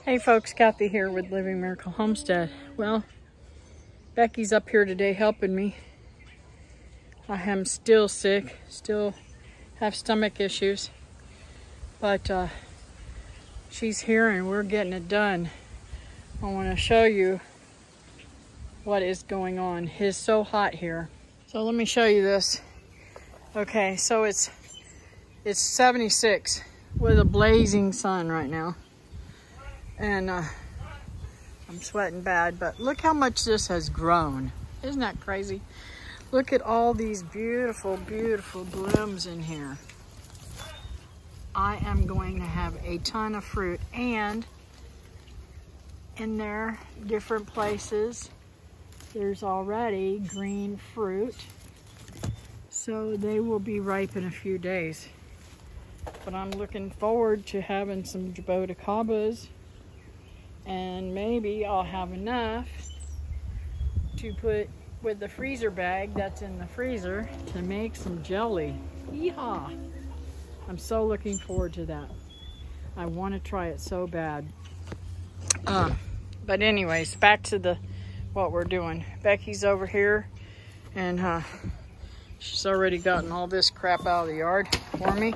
Hey folks, Kathy here with Living Miracle Homestead. Well, Becky's up here today helping me. I am still sick, still have stomach issues, but she's here and we're getting it done. I want to show you what is going on. It is so hot here. So let me show you this. Okay, so it's 76 with a blazing sun right now. And I'm sweating bad, but look how much this has grown. Isn't that crazy? Look at all these beautiful, beautiful blooms in here. I am going to have a ton of fruit, and in there, different places, there's already green fruit. So they will be ripe in a few days. But I'm looking forward to having some jaboticabas. And maybe I'll have enough to put with the freezer bag that's in the freezer to make some jelly. Yeehaw! I'm so looking forward to that. I want to try it so bad. But anyways, back to what we're doing. Becky's over here, and she's already gotten all this crap out of the yard for me.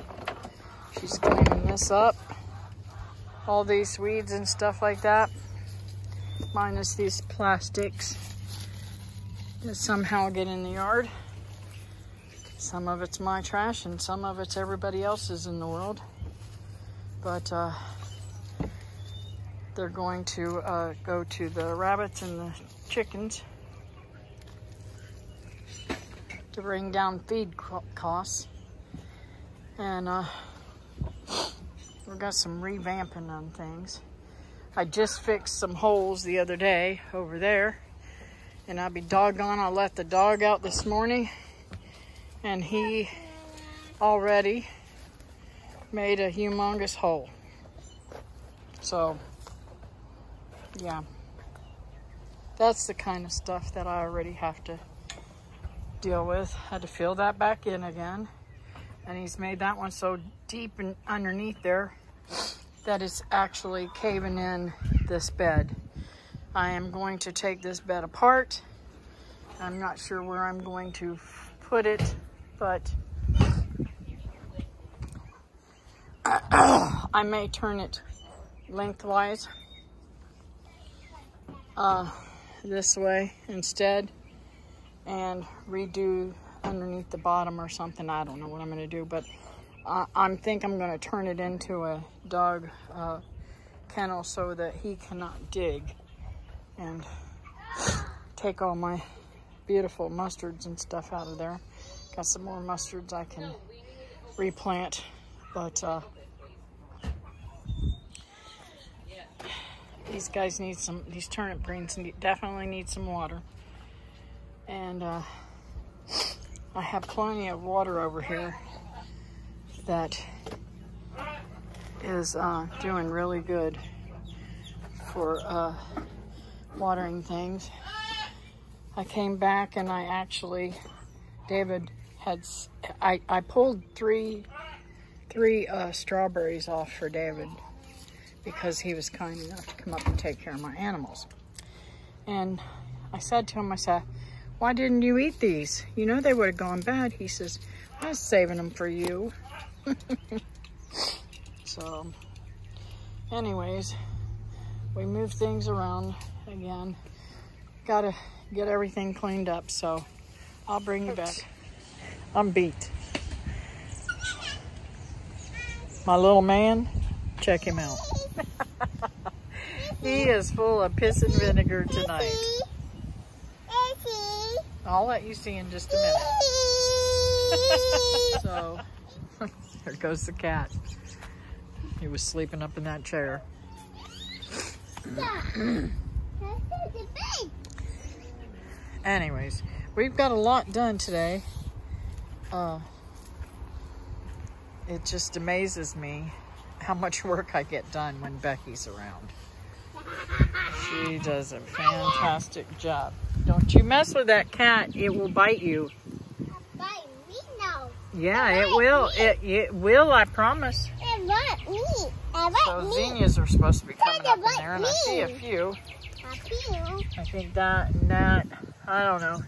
She's cleaning this up. All these weeds and stuff like that, minus these plastics that somehow get in the yard. Some of it's my trash and some of it's everybody else's in the world. But they're going to go to the rabbits and the chickens to bring down feed costs. And we've got some revamping on things. I just fixed some holes the other day over there, and I'll be doggone, I let the dog out this morning, and he already made a humongous hole. So, yeah, that's the kind of stuff that I already have to deal with. Had to fill that back in again. And he's made that one so deep and underneath there that it's actually caving in this bed. I am going to take this bed apart. I'm not sure where I'm going to put it, but I may turn it lengthwise this way instead and redo underneath the bottom or something. I don't know what I'm going to do, but I think I'm going to turn it into a dog kennel so that he cannot dig, and take all my beautiful mustards and stuff out of there. Got some more mustards I can replant, but these guys need some, these turnip greens definitely need some water. And I have plenty of water over here that is doing really good for watering things. I came back and I actually, David had, I pulled three strawberries off for David because he was kind enough to come up and take care of my animals. And I said to him, I said, "Why didn't you eat these? You know they would have gone bad." He says, "I was saving them for you." So, anyways, we moved things around again. Gotta get everything cleaned up, so I'll bring you back. I'm beat. My little man, check him out. He is full of piss and vinegar tonight. I'll let you see in just a minute. So, there goes the cat. He was sleeping up in that chair. Anyways, we've got a lot done today. It just amazes me how much work I get done when Becky's around. She does a fantastic job. Don't you mess with that cat. It will bite you. Bite me now. Yeah, it will. It will, I promise. It want meat. I want So meat. zinnias are supposed to be coming Dad, I up in want there, and I see a meat. few. Appeal. I think that and that. I don't know.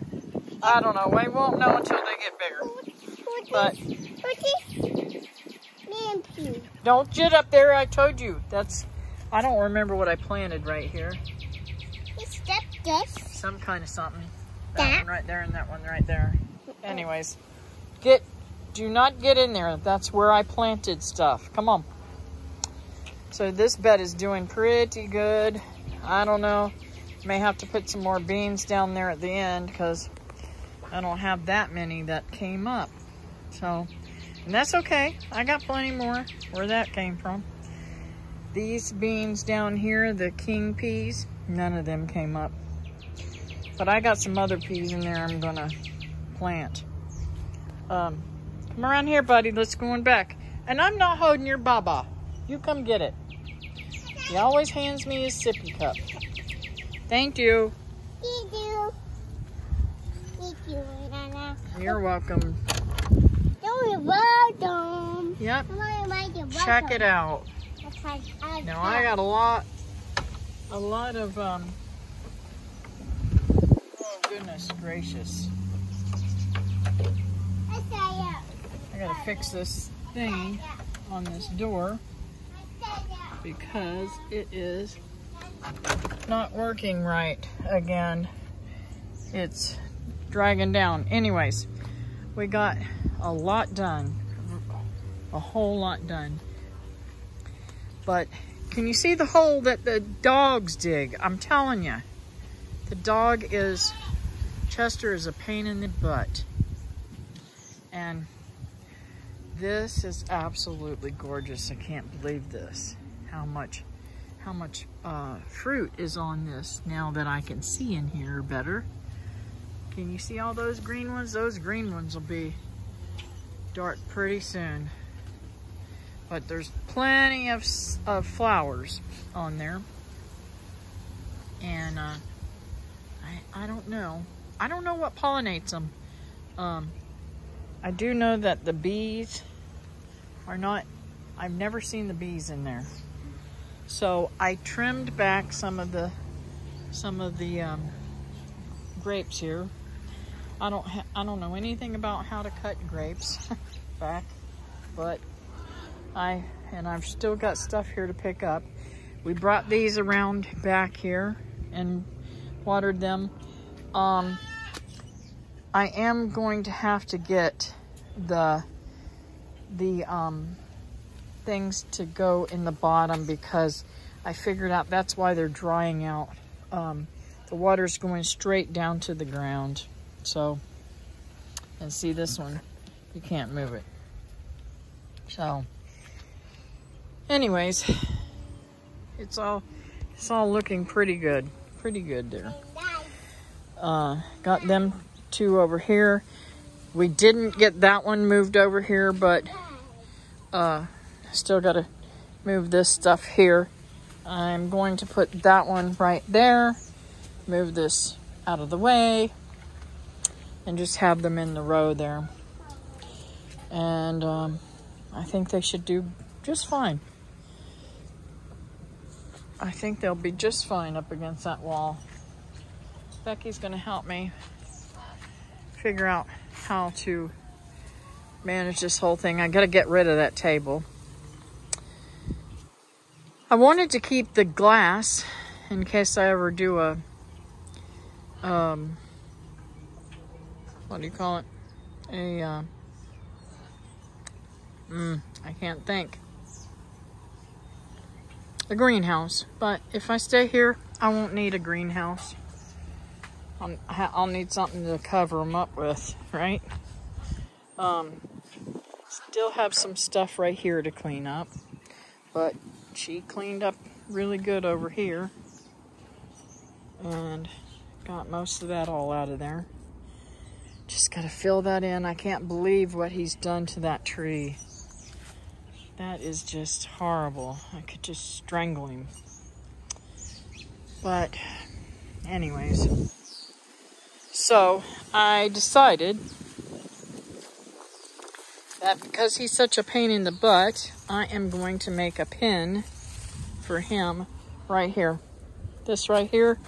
I don't know. We won't know until they get bigger. But don't get up there. I told you. I don't remember what I planted right here. Some kind of something. That one right there and that one right there. Anyways, do not get in there. That's where I planted stuff. Come on. So this bed is doing pretty good. I don't know. May have to put some more beans down there at the end because I don't have that many that came up. So, and that's okay. I got plenty more where that came from. These beans down here, the king peas, none of them came up. But I got some other peas in there I'm gonna plant. Come around here, buddy. Let's go on back. And I'm not holding your baba. You come get it. He always hands me his sippy cup. Thank you. Thank you. Thank you, Nana. You're welcome. You're welcome. Yep. Check it out. Now I got a lot of oh goodness gracious. I gotta fix this thing on this door because it is not working right again. It's dragging down. Anyways, we got a lot done, a whole lot done. But can you see the hole that the dogs dig? I'm telling you, Chester is a pain in the butt. And this is absolutely gorgeous. I can't believe this. How much fruit is on this now that I can see in here better. Can you see all those green ones? Those green ones will be dark pretty soon. But there's plenty of flowers on there. And I don't know. I don't know what pollinates them. I do know that the bees are not, I've never seen the bees in there. So I trimmed back some of the grapes here. I don't know anything about how to cut grapes back, but I've still got stuff here to pick up. We brought these around back here and watered them. I am going to have to get the things to go in the bottom because I figured out that's why they're drying out. The water's going straight down to the ground. So, and see this one, you can't move it. So, anyways, it's all looking pretty good there. Got them two over here. We didn't get that one moved over here, but still got to move this stuff here. I'm going to put that one right there, move this out of the way, and just have them in the row there. And I think they should do just fine. I think they'll be just fine up against that wall. Becky's gonna help me figure out how to manage this whole thing. I gotta get rid of that table. I wanted to keep the glass in case I ever do a, what do you call it? I can't think. A greenhouse. But if I stay here, I won't need a greenhouse. I'll need something to cover them up with, right? Still have some stuff right here to clean up, but she cleaned up really good over here and got most of that all out of there. Just gotta fill that in. I can't believe what he's done to that tree. That is just horrible. I could just strangle him. But anyways, so I decided that because he's such a pain in the butt, I am going to make a pen for him right here. This right here,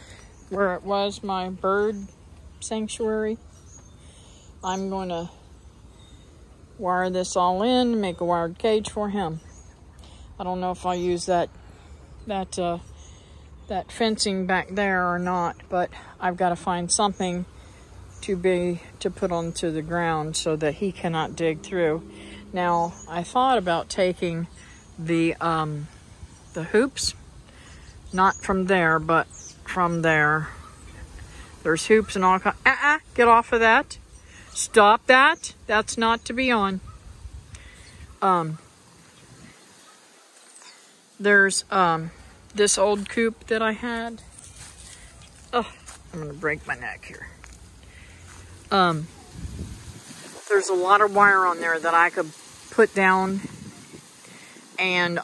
where it was my bird sanctuary. I'm going to wire this all in, make a wired cage for him. I don't know if I'll use that fencing back there or not, but I've got to find something to put onto the ground so that he cannot dig through. Now, I thought about taking the hoops, not from there, but from there. There's hoops and all kinds. Get off of that. Stop that. That's not to be on. There's this old coop that I had. Oh, I'm gonna break my neck here. There's a lot of wire on there that I could put down and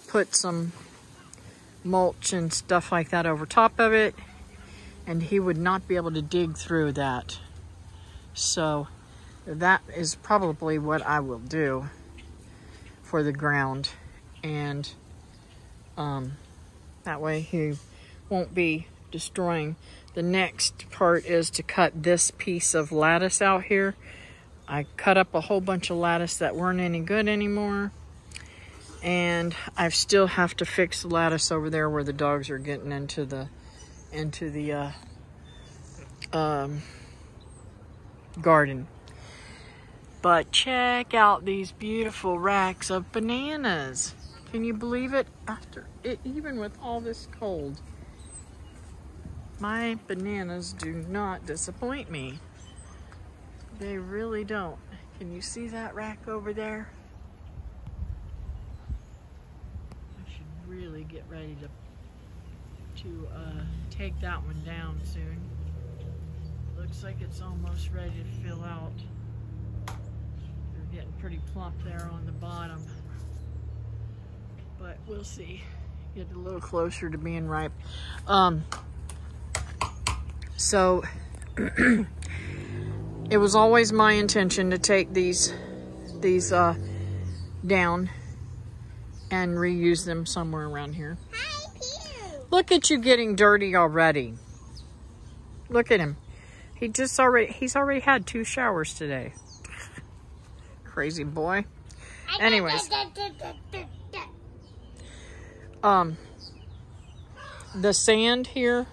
put some mulch and stuff like that over top of it, and he would not be able to dig through that. So that is probably what I will do for the ground, and that way he won't be destroying. The next part is to cut this piece of lattice out here. I cut up a whole bunch of lattice that weren't any good anymore, and I still have to fix the lattice over there where the dogs are getting into the garden. But check out these beautiful racks of bananas. Can you believe it? Even with all this cold, my bananas do not disappoint me. They really don't. Can you see that rack over there? I should really get ready to take that one down soon. Looks like it's almost ready to fill out. They're getting pretty plump there on the bottom. But we'll see. Get a little closer to being ripe. So it was always my intention to take these down and reuse them somewhere around here. Look at you getting dirty already. Look at him. He's already had 2 showers today. Crazy boy. Anyways. The sand here,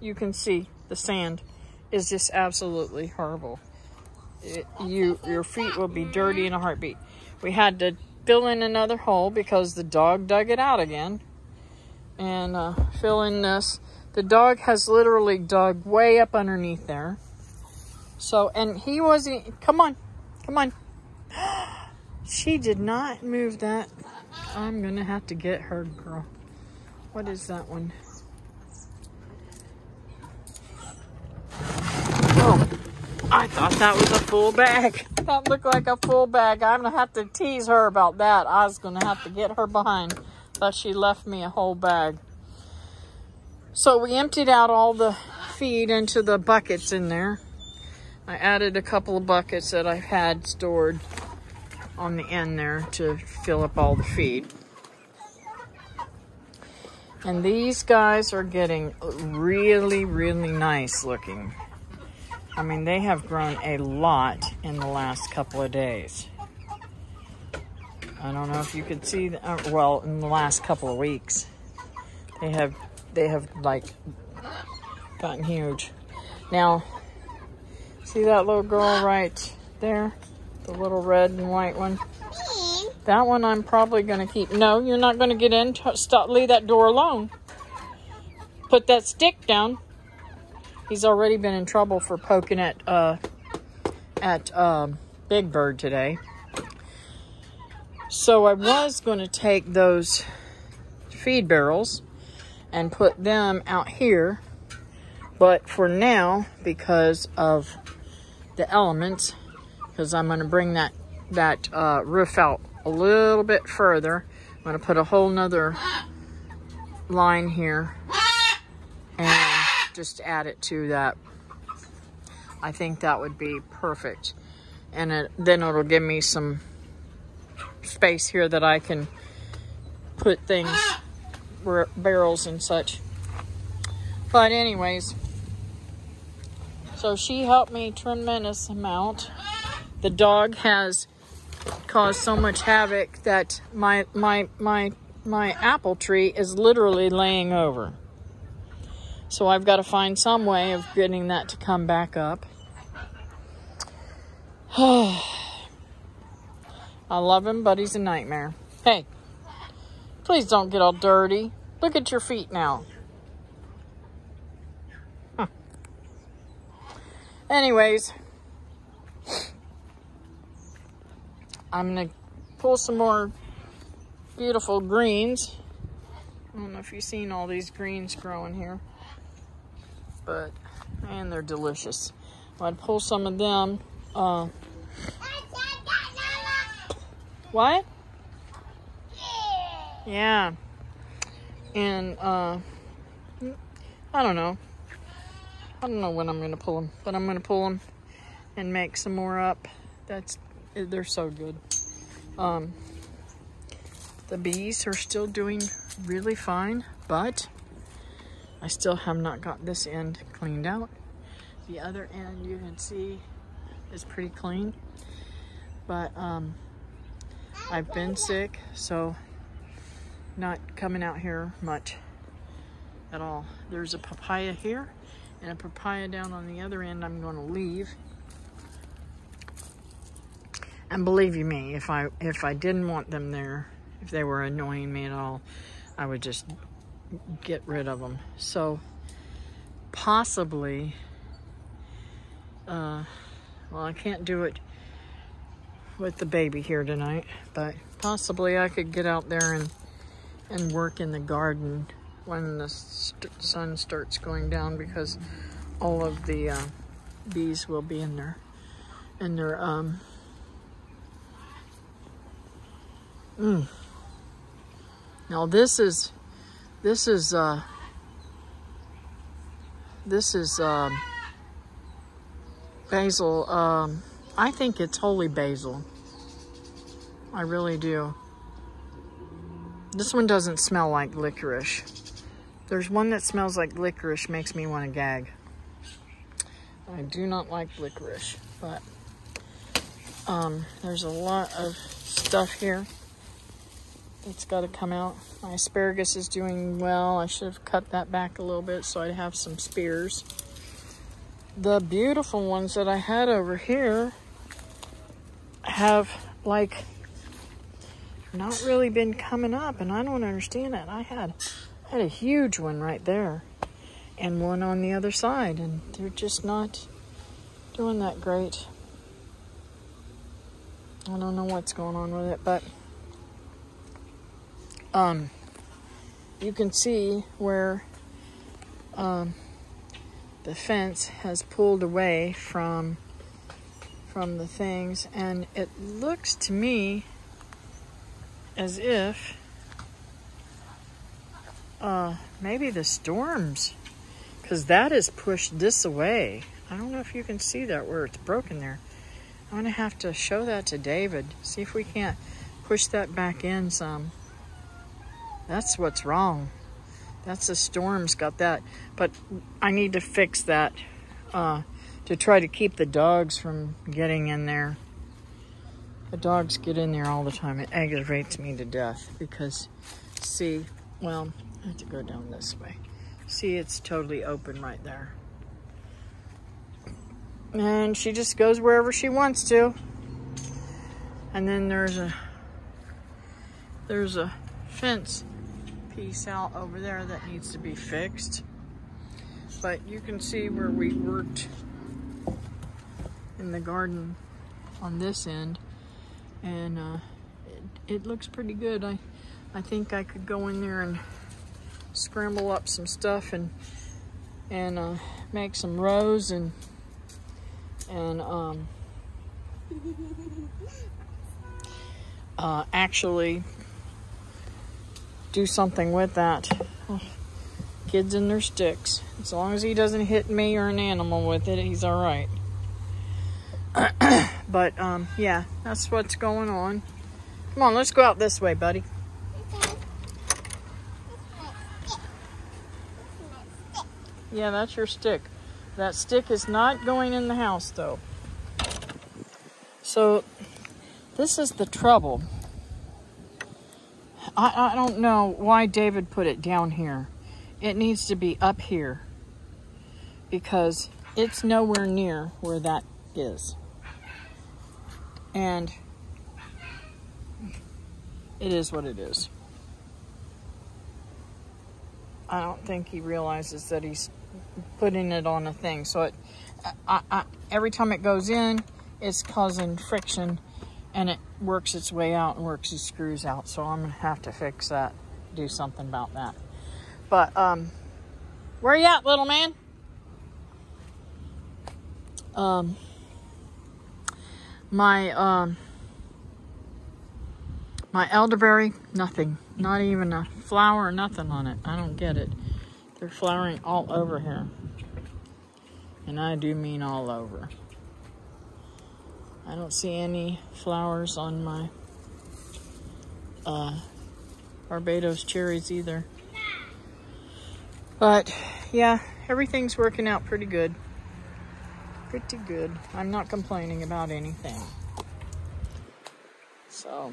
you can see the sand is just absolutely horrible. Your feet will be dirty in a heartbeat. We had to fill in another hole because the dog dug it out again. And fill in this. The dog has literally dug way up underneath there. So, and he wasn't, come on. She did not move that. I'm gonna have to get her, girl. What is that one? Oh, I thought that was a full bag. That looked like a full bag. I'm gonna have to tease her about that. I was gonna have to get her behind, but she left me a whole bag. So we emptied out all the feed into the buckets in there. I added a couple of buckets that I had stored on the end there to fill up all the feed. And these guys are getting really, really nice looking. I mean, they have grown a lot in the last couple of days. I don't know if you could see, well, in the last couple of weeks. They have like gotten huge. Now, see that little girl right there? The little red and white one? That one I'm probably going to keep. No, you're not going to get in. Stop, leave that door alone. Put that stick down. He's already been in trouble for poking at Big Bird today. So I was going to take those feed barrels and put them out here. But for now, because of the elements, because I'm going to bring that roof out a little bit further, I'm going to put a whole nother line here and just add it to that. I think that would be perfect. and then it'll give me some space here that I can put things, barrels and such. But anyways, so she helped me tremendous amount. The dog has caused so much havoc that my apple tree is literally laying over. So I've got to find some way of getting that to come back up. I love him, but he's a nightmare. Hey, please don't get all dirty. Look at your feet now. Huh. Anyways, I'm going to pull some more beautiful greens. I don't know if you've seen all these greens growing here, but, and they're delicious. I'd pull some of them. What? Yeah. And, I don't know. I don't know when I'm going to pull them, but I'm going to pull them and make some more up. They're so good. The bees are still doing really fine, but I still have not got this end cleaned out. The other end, you can see, is pretty clean. But I've been sick, so not coming out here much at all. There's a papaya here and a papaya down on the other end I'm going to leave. And believe you me, if I didn't want them there, if they were annoying me at all, I would just get rid of them. So possibly, well, I can't do it with the baby here tonight, but possibly I could get out there and work in the garden when the sun starts going down, because all of the bees will be in there. And they're now this is basil. I think it's holy basil. I really do. This one doesn't smell like licorice. There's one that smells like licorice, makes me want to gag. I do not like licorice, but there's a lot of stuff here that's got to come out. My asparagus is doing well. I should have cut that back a little bit so I'd have some spears. The beautiful ones that I had over here have like not really been coming up, and I don't understand that. I had a huge one right there and one on the other side, and they're just not doing that great. I don't know what's going on with it, but you can see where the fence has pulled away from the things, and it looks to me as if maybe the storms, because that has pushed this away. I don't know if you can see that where it's broken there. I'm gonna have to show that to David, see if we can't push that back in some. That's what's wrong. That's the storm's got that, but I need to fix that to try to keep the dogs from getting in there. The dogs get in there all the time. It aggravates me to death because, see, well, I have to go down this way. See, it's totally open right there. And she just goes wherever she wants to. And then there's a fence piece out over there that needs to be fixed. But you can see where we worked in the garden on this end, and it looks pretty good. I think I could go in there and scramble up some stuff and make some rows and actually do something with that. Oh, kids and their sticks. As long as he doesn't hit me or an animal with it, he's all right. But, yeah, that's what's going on. Come on, let's go out this way, buddy. Yeah, that's your stick. That stick is not going in the house, though. So, this is the trouble. I don't know why David put it down here. It needs to be up here. Because it's nowhere near where that is. And it is what it is. I don't think he realizes that he's putting it on a thing. So every time it goes in, it's causing friction, and it works its way out and works these screws out. So I'm gonna have to fix that, do something about that. But where you at, little man? My elderberry, nothing. Not even a flower or nothing on it. I don't get it. They're flowering all over here. And I do mean all over. I don't see any flowers on my Barbados cherries either. But yeah, everything's working out pretty good. Pretty good. I'm not complaining about anything. So,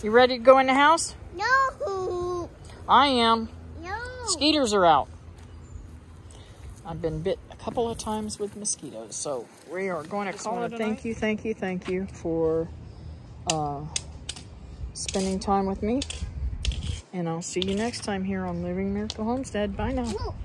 you ready to go in the house? No. I am. No. Mosquitoes are out. I've been bit a couple of times with mosquitoes, so we are going to call it a night. Thank you for spending time with me. And I'll see you next time here on Living Miracle Homestead. Bye now.